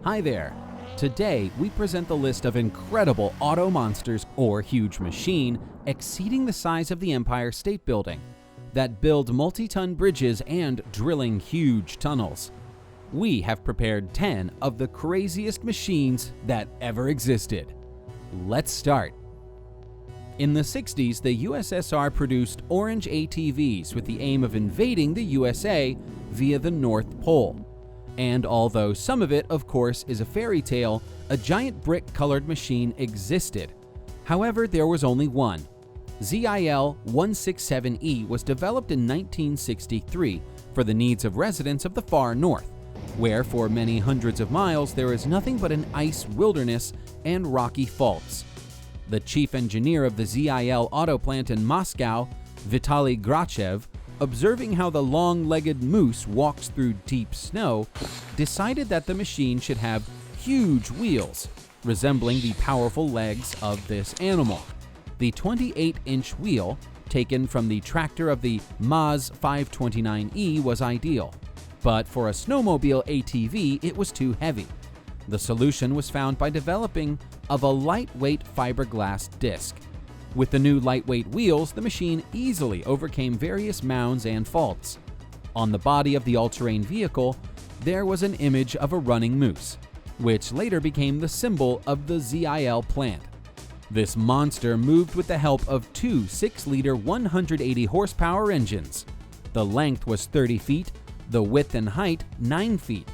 Hi there! Today, we present the list of incredible auto monsters or huge machine exceeding the size of the Empire State Building that build multi-ton bridges and drilling huge tunnels. We have prepared 10 of the craziest machines that ever existed. Let's start. In the 60s, the USSR produced orange ATVs with the aim of invading the USA via the North Pole. And although some of it, of course, is a fairy tale, a giant brick-colored machine existed. However, there was only one. ZIL-167E was developed in 1963 for the needs of residents of the far north, where for many hundreds of miles there is nothing but an ice wilderness and rocky faults. The chief engineer of the ZIL auto plant in Moscow, Vitaly Grachev, observing how the long-legged moose walks through deep snow, decided that the machine should have huge wheels, resembling the powerful legs of this animal. The 28-inch wheel, taken from the tractor of the Maz 529E, was ideal, but for a snowmobile ATV it was too heavy. The solution was found by developing of a lightweight fiberglass disc. With the new lightweight wheels, the machine easily overcame various mounds and faults. On the body of the all-terrain vehicle, there was an image of a running moose, which later became the symbol of the ZIL plant. This monster moved with the help of two 6-liter 180 horsepower engines. The length was 30 feet, the width and height 9 feet.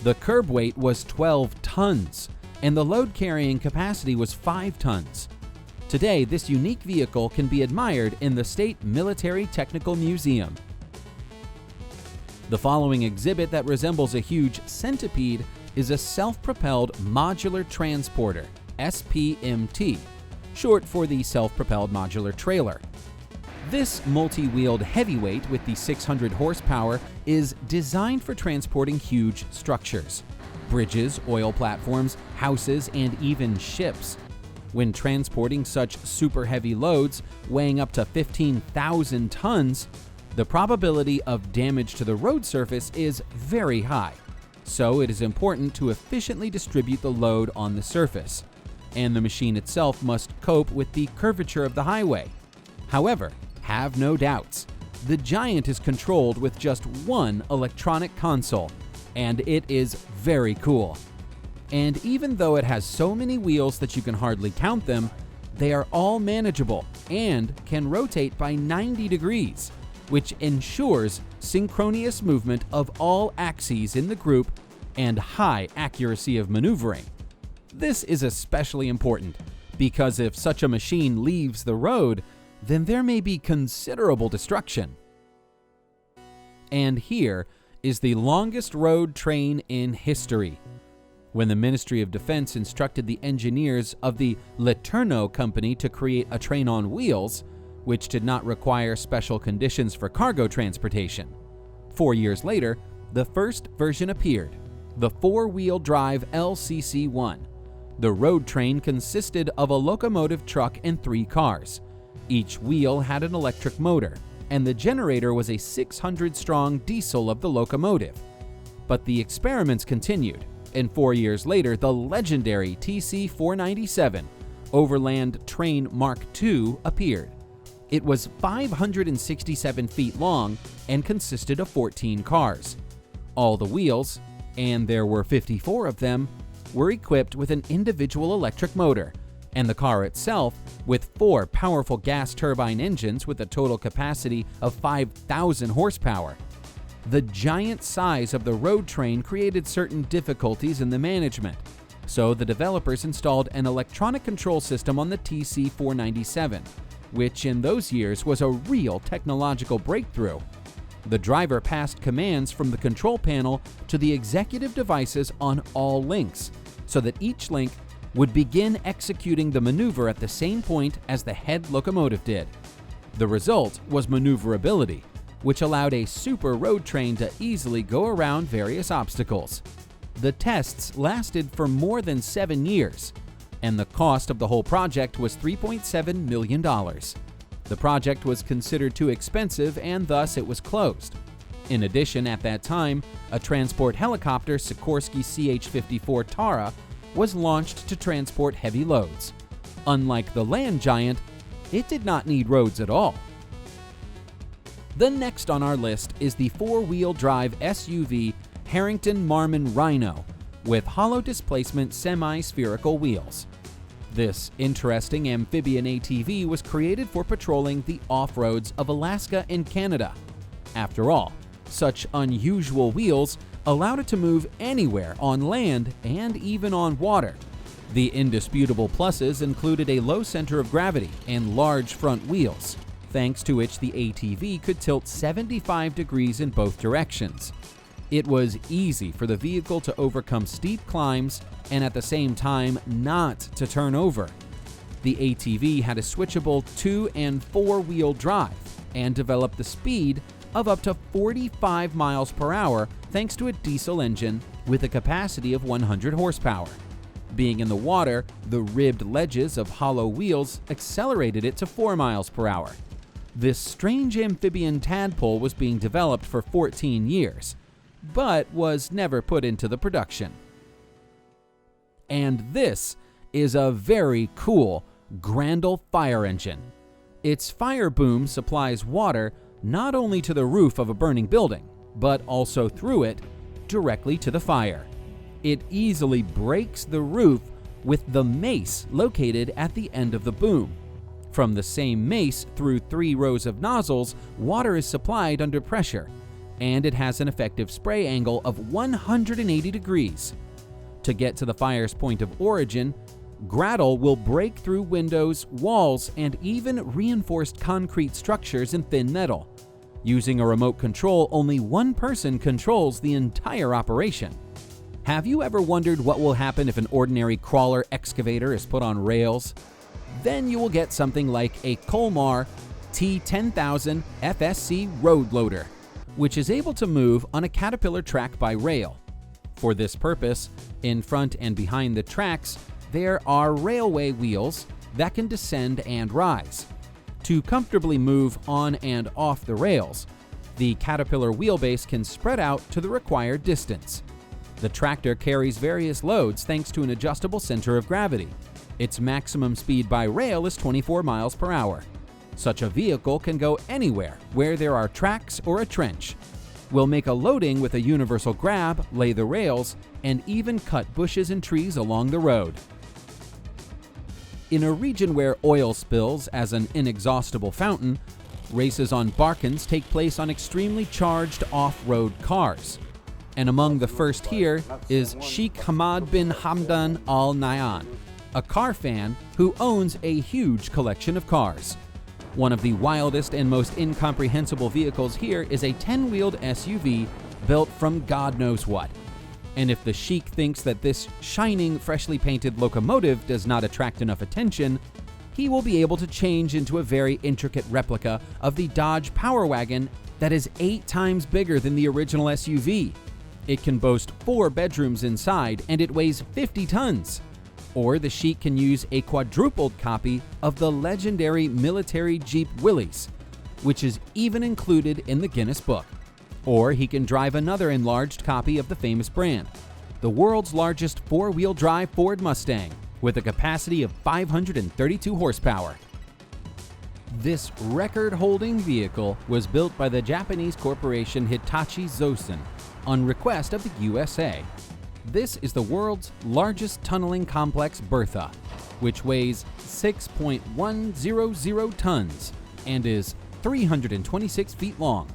The curb weight was 12 tons, and the load carrying capacity was 5 tons. Today, this unique vehicle can be admired in the State Military Technical Museum. The following exhibit that resembles a huge centipede is a self-propelled modular transporter, SpMT, short for the self-propelled modular trailer. This multi-wheeled heavyweight with the 600 horsepower is designed for transporting huge structures, bridges, oil platforms, houses, and even ships. When transporting such super heavy loads weighing up to 15,000 tons, the probability of damage to the road surface is very high. So it is important to efficiently distribute the load on the surface, and the machine itself must cope with the curvature of the highway. However, have no doubts, the giant is controlled with just one electronic console, and it is very cool. And even though it has so many wheels that you can hardly count them, they are all manageable and can rotate by 90 degrees, which ensures synchronous movement of all axes in the group and high accuracy of maneuvering. This is especially important because if such a machine leaves the road, then there may be considerable destruction. And here is the longest road train in history. When the Ministry of Defense instructed the engineers of the Letourneau Company to create a train on wheels, which did not require special conditions for cargo transportation. 4 years later, the first version appeared, the four-wheel drive LCC-1. The road train consisted of a locomotive truck and 3 cars. Each wheel had an electric motor, and the generator was a 600-strong diesel of the locomotive. But the experiments continued, and 4 years later, the legendary TC-497 Overland Train Mark II appeared. It was 567 feet long and consisted of 14 cars. All the wheels, and there were 54 of them, were equipped with an individual electric motor, and the car itself with 4 powerful gas turbine engines with a total capacity of 5,000 horsepower. The giant size of the road train created certain difficulties in the management, so the developers installed an electronic control system on the TC-497, which in those years was a real technological breakthrough. The driver passed commands from the control panel to the executive devices on all links, so that each link would begin executing the maneuver at the same point as the head locomotive did. The result was maneuverability, which allowed a super road train to easily go around various obstacles. The tests lasted for more than 7 years, and the cost of the whole project was $3.7 million. The project was considered too expensive and thus it was closed. In addition, at that time, a transport helicopter, Sikorsky CH-54 Tara, was launched to transport heavy loads. Unlike the land giant, it did not need roads at all. The next on our list is the four-wheel drive SUV Harrington Marmon Rhino with hollow displacement semi-spherical wheels. This interesting amphibian ATV was created for patrolling the off-roads of Alaska and Canada. After all, such unusual wheels allowed it to move anywhere on land and even on water. The indisputable pluses included a low center of gravity and large front wheels, thanks to which the ATV could tilt 75 degrees in both directions. It was easy for the vehicle to overcome steep climbs and at the same time not to turn over. The ATV had a switchable 2- and 4-wheel drive and developed the speed of up to 45 miles per hour thanks to a diesel engine with a capacity of 100 horsepower. Being in the water, the ribbed ledges of hollow wheels accelerated it to 4 miles per hour. This strange amphibian tadpole was being developed for 14 years, but was never put into the production. And this is a very cool Grandal fire engine. Its fire boom supplies water not only to the roof of a burning building, but also through it directly to the fire. It easily breaks the roof with the mace located at the end of the boom. From the same mace through 3 rows of nozzles, water is supplied under pressure, and it has an effective spray angle of 180 degrees. To get to the fire's point of origin, Grandal will break through windows, walls, and even reinforced concrete structures in thin metal. Using a remote control, only one person controls the entire operation. Have you ever wondered what will happen if an ordinary crawler excavator is put on rails? Then you will get something like a Colmar T10000 FSC road loader, which is able to move on a Caterpillar track by rail. For this purpose, in front and behind the tracks, there are railway wheels that can descend and rise. To comfortably move on and off the rails, the Caterpillar wheelbase can spread out to the required distance. The tractor carries various loads thanks to an adjustable center of gravity. Its maximum speed by rail is 24 miles per hour. Such a vehicle can go anywhere where there are tracks or a trench, will make a loading with a universal grab, lay the rails, and even cut bushes and trees along the road. In a region where oil spills as an inexhaustible fountain, races on Barkans take place on extremely charged off-road cars. And among the first here is Sheikh Hamad bin Hamdan Al Nahyan, a car fan who owns a huge collection of cars. One of the wildest and most incomprehensible vehicles here is a 10-wheeled SUV built from God knows what. And if the Sheikh thinks that this shining, freshly painted locomotive does not attract enough attention, he will be able to change into a very intricate replica of the Dodge Power Wagon that is 8 times bigger than the original SUV. It can boast 4 bedrooms inside and it weighs 50 tons. Or the Sheikh can use a quadrupled copy of the legendary military Jeep Willys, which is even included in the Guinness Book. Or he can drive another enlarged copy of the famous brand, the world's largest 4-wheel drive Ford Mustang, with a capacity of 532 horsepower. This record-holding vehicle was built by the Japanese corporation Hitachi Zosen on request of the USA. This is the world's largest tunneling complex, Bertha, which weighs 6.100 tons and is 326 feet long.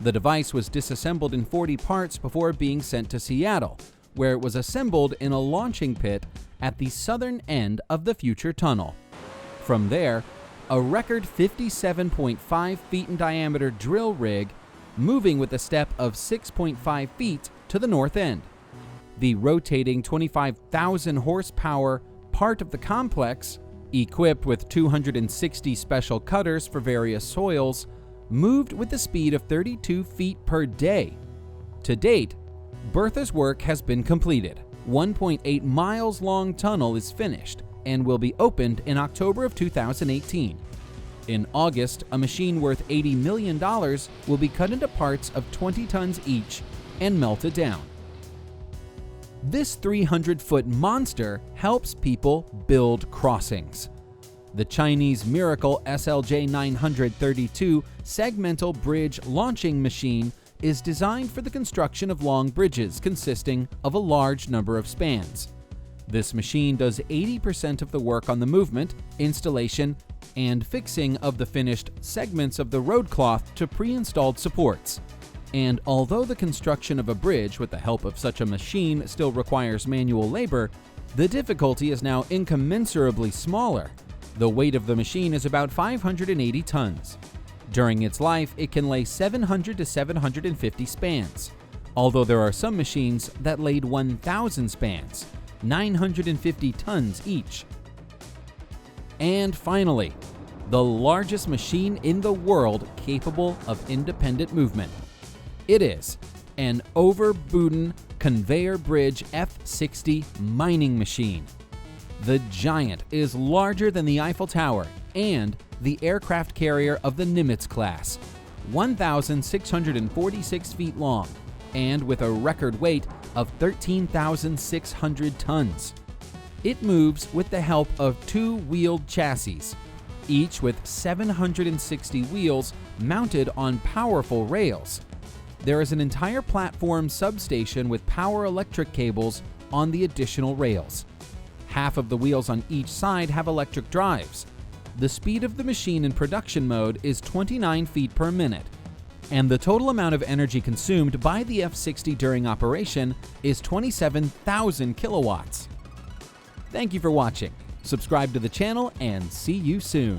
The device was disassembled in 40 parts before being sent to Seattle, where it was assembled in a launching pit at the southern end of the future tunnel. From there, a record 57.5 feet in diameter drill rig moving with a step of 6.5 feet to the north end. The rotating 25,000 horsepower part of the complex, equipped with 260 special cutters for various soils, moved with a speed of 32 feet per day. To date, Bertha's work has been completed. 1.8 miles long tunnel is finished and will be opened in October of 2018. In August, a machine worth $80 million will be cut into parts of 20 tons each and melted down. This 300-foot monster helps people build crossings. The Chinese Miracle SLJ 932 segmental bridge launching machine is designed for the construction of long bridges consisting of a large number of spans. This machine does 80% of the work on the movement, installation, and fixing of the finished segments of the road cloth to pre-installed supports. And although the construction of a bridge with the help of such a machine still requires manual labor, the difficulty is now incommensurably smaller. The weight of the machine is about 580 tons. During its life, it can lay 700 to 750 spans, although there are some machines that laid 1,000 spans, 950 tons each. And finally, the largest machine in the world capable of independent movement. It is an Overbuden conveyor bridge F-60 mining machine. The giant is larger than the Eiffel Tower and the aircraft carrier of the Nimitz class, 1,646 feet long, and with a record weight of 13,600 tons. It moves with the help of two-wheeled chassis, each with 760 wheels mounted on powerful rails. There is an entire platform substation with power electric cables on the additional rails. Half of the wheels on each side have electric drives. The speed of the machine in production mode is 29 feet per minute, and the total amount of energy consumed by the F-60 during operation is 27,000 kilowatts. Thank you for watching. Subscribe to the channel and see you soon.